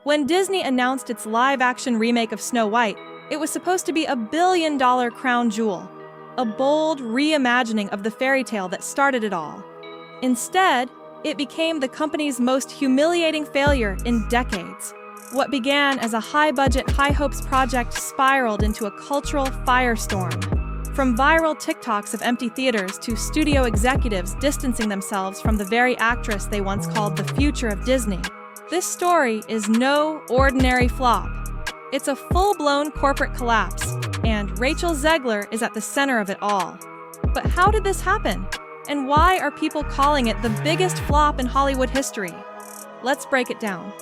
When Disney announced its live-action remake of Snow White, it was supposed to be a billion-dollar crown jewel, a bold reimagining of the fairy tale that started it all. Instead, it became the company's most humiliating failure in decades. What began as a high-budget, high-hopes project spiraled into a cultural firestorm. From viral TikToks of empty theaters to studio executives distancing themselves from the very actress they once called the future of Disney, this story is no ordinary flop. It's a full-blown corporate collapse, and Rachel Zegler is at the center of it all. But how did this happen? And why are people calling it the biggest flop in Hollywood history? Let's break it down.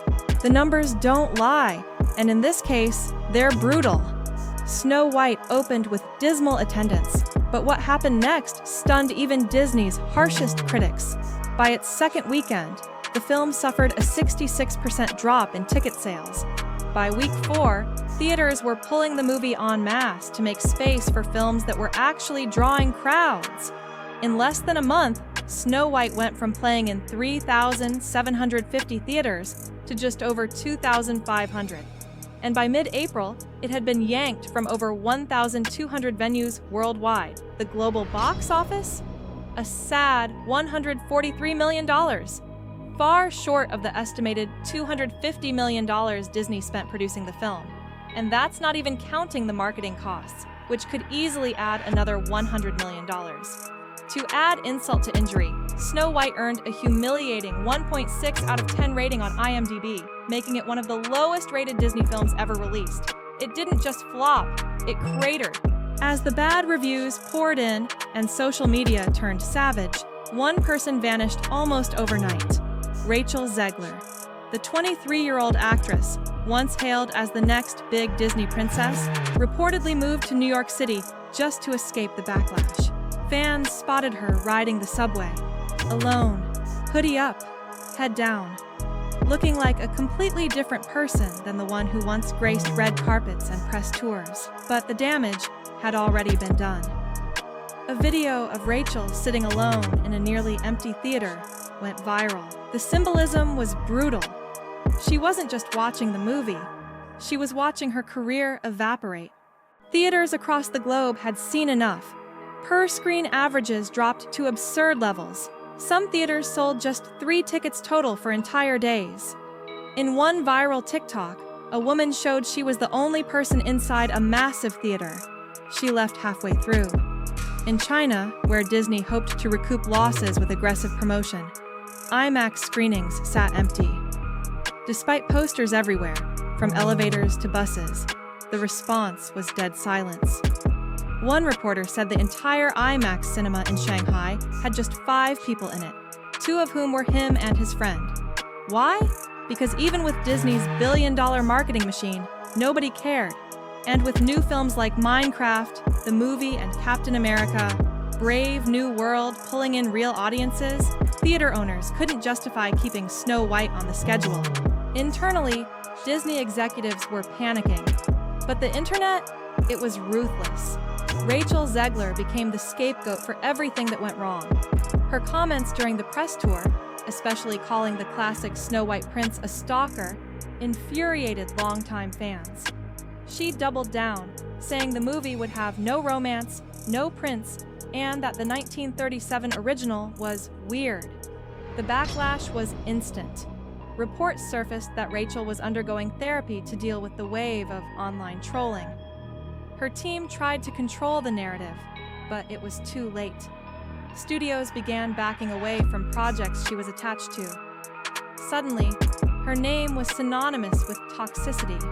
The numbers don't lie, and in this case, they're brutal. Snow White opened with dismal attendance, but what happened next stunned even Disney's harshest critics. By its second weekend, the film suffered a 66% drop in ticket sales. By week 4, theaters were pulling the movie en masse to make space for films that were actually drawing crowds. In less than a month, Snow White went from playing in 3,750 theaters to just over 2,500. And by mid-April, it had been yanked from over 1,200 venues worldwide. The global box office? A sad $143 million, far short of the estimated $250 million Disney spent producing the film. And that's not even counting the marketing costs, which could easily add another $100 million. To add insult to injury, Snow White earned a humiliating 1.6 out of 10 rating on IMDb, making it one of the lowest-rated Disney films ever released. It didn't just flop, it cratered. As the bad reviews poured in and social media turned savage, one person vanished almost overnight: Rachel Zegler. The 23-year-old actress, once hailed as the next big Disney princess, reportedly moved to New York City just to escape the backlash. Fans spotted her riding the subway, alone, hoodie up, head down, looking like a completely different person than the one who once graced red carpets and press tours. But the damage had already been done. A video of Rachel sitting alone in a nearly empty theater went viral. The symbolism was brutal. She wasn't just watching the movie, she was watching her career evaporate. Theaters across the globe had seen enough. Per-screen averages dropped to absurd levels. Some theaters sold just 3 tickets total for entire days. In one viral TikTok, a woman showed she was the only person inside a massive theater. She left halfway through. In China, where Disney hoped to recoup losses with aggressive promotion, IMAX screenings sat empty. Despite posters everywhere, from elevators to buses, the response was dead silence. One reporter said the entire IMAX cinema in Shanghai had just 5 people in it, 2 of whom were him and his friend. Why? Because even with Disney's billion-dollar marketing machine, nobody cared. And with new films like Minecraft, the movie, and Captain America, Brave New World pulling in real audiences, theater owners couldn't justify keeping Snow White on the schedule. Internally, Disney executives were panicking. But the internet? It was ruthless. Rachel Zegler became the scapegoat for everything that went wrong. Her comments during the press tour, especially calling the classic Snow White prince a stalker, infuriated longtime fans. She doubled down, saying the movie would have no romance, no prince, and that the 1937 original was weird. The backlash was instant. Reports surfaced that Rachel was undergoing therapy to deal with the wave of online trolling. Her team tried to control the narrative, but it was too late. Studios began backing away from projects she was attached to. Suddenly, her name was synonymous with toxicity.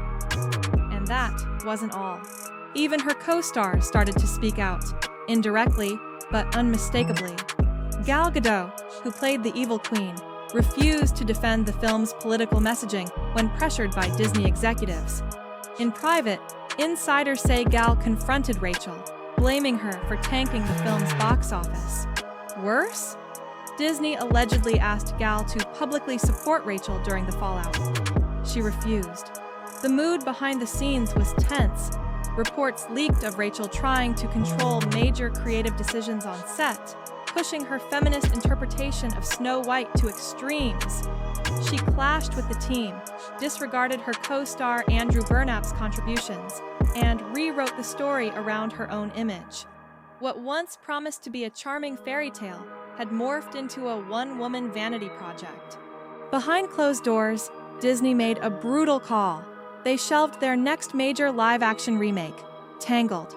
And that wasn't all. Even her co-stars started to speak out, indirectly, but unmistakably. Gal Gadot, who played the evil queen, refused to defend the film's political messaging when pressured by Disney executives. In private, insiders say Gal confronted Rachel, blaming her for tanking the film's box office. Worse? Disney allegedly asked Gal to publicly support Rachel during the fallout. She refused. The mood behind the scenes was tense. Reports leaked of Rachel trying to control major creative decisions on set, pushing her feminist interpretation of Snow White to extremes. She clashed with the team, disregarded her co-star Andrew Burnap's contributions, and rewrote the story around her own image. What once promised to be a charming fairy tale had morphed into a one-woman vanity project. Behind closed doors, Disney made a brutal call. They shelved their next major live-action remake, Tangled.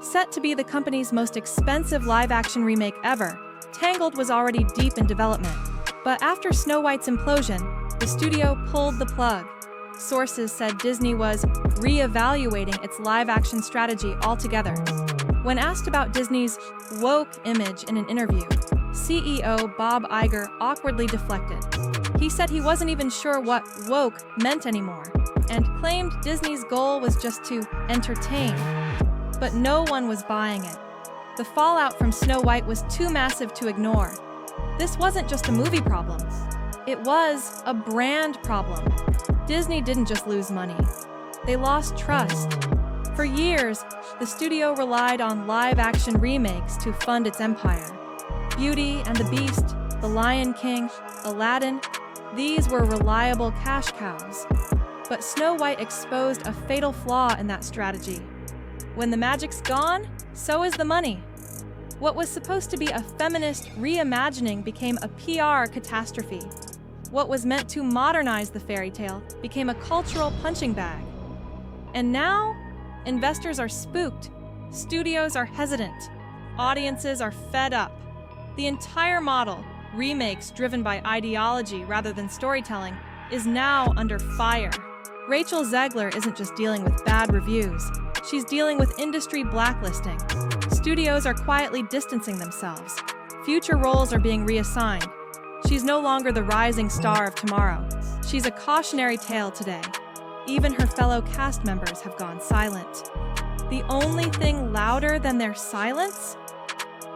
Set to be the company's most expensive live-action remake ever, Tangled was already deep in development. But after Snow White's implosion, the studio pulled the plug. Sources said Disney was re-evaluating its live-action strategy altogether. When asked about Disney's woke image in an interview, CEO Bob Iger awkwardly deflected. He said he wasn't even sure what woke meant anymore, and claimed Disney's goal was just to entertain. But no one was buying it. The fallout from Snow White was too massive to ignore. This wasn't just a movie problem. It was a brand problem. Disney didn't just lose money. They lost trust. For years, the studio relied on live-action remakes to fund its empire. Beauty and the Beast, The Lion King, Aladdin, these were reliable cash cows. But Snow White exposed a fatal flaw in that strategy. When the magic's gone, so is the money. What was supposed to be a feminist reimagining became a PR catastrophe. What was meant to modernize the fairy tale became a cultural punching bag. And now, investors are spooked, studios are hesitant, audiences are fed up. The entire model, remakes driven by ideology rather than storytelling, is now under fire. Rachel Zegler isn't just dealing with bad reviews, she's dealing with industry blacklisting. Studios are quietly distancing themselves. Future roles are being reassigned. She's no longer the rising star of tomorrow. She's a cautionary tale today. Even her fellow cast members have gone silent. The only thing louder than their silence?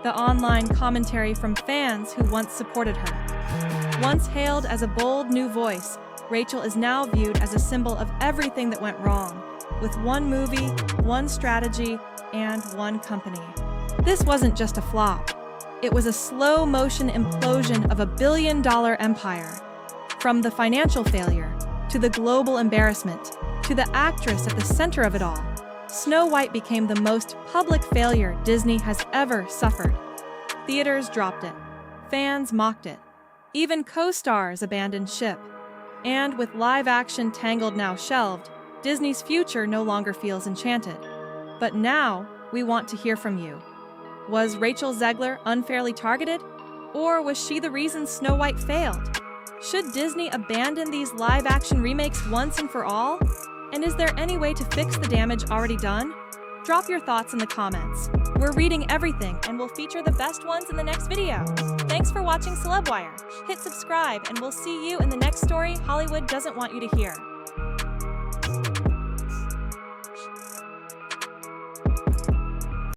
The online commentary from fans who once supported her. Once hailed as a bold new voice, Rachel is now viewed as a symbol of everything that went wrong, with one movie, one strategy, and one company. This wasn't just a flop. It was a slow-motion implosion of a billion-dollar empire. From the financial failure, to the global embarrassment, to the actress at the center of it all, Snow White became the most public failure Disney has ever suffered. Theaters dropped it. Fans mocked it. Even co-stars abandoned ship. And with live-action Tangled now shelved, Disney's future no longer feels enchanted. But now, we want to hear from you. Was Rachel Zegler unfairly targeted? Or was she the reason Snow White failed? Should Disney abandon these live-action remakes once and for all? And is there any way to fix the damage already done? Drop your thoughts in the comments. We're reading everything and we'll feature the best ones in the next video. Thanks for watching CelebWire. Hit subscribe and we'll see you in the next story Hollywood doesn't want you to hear.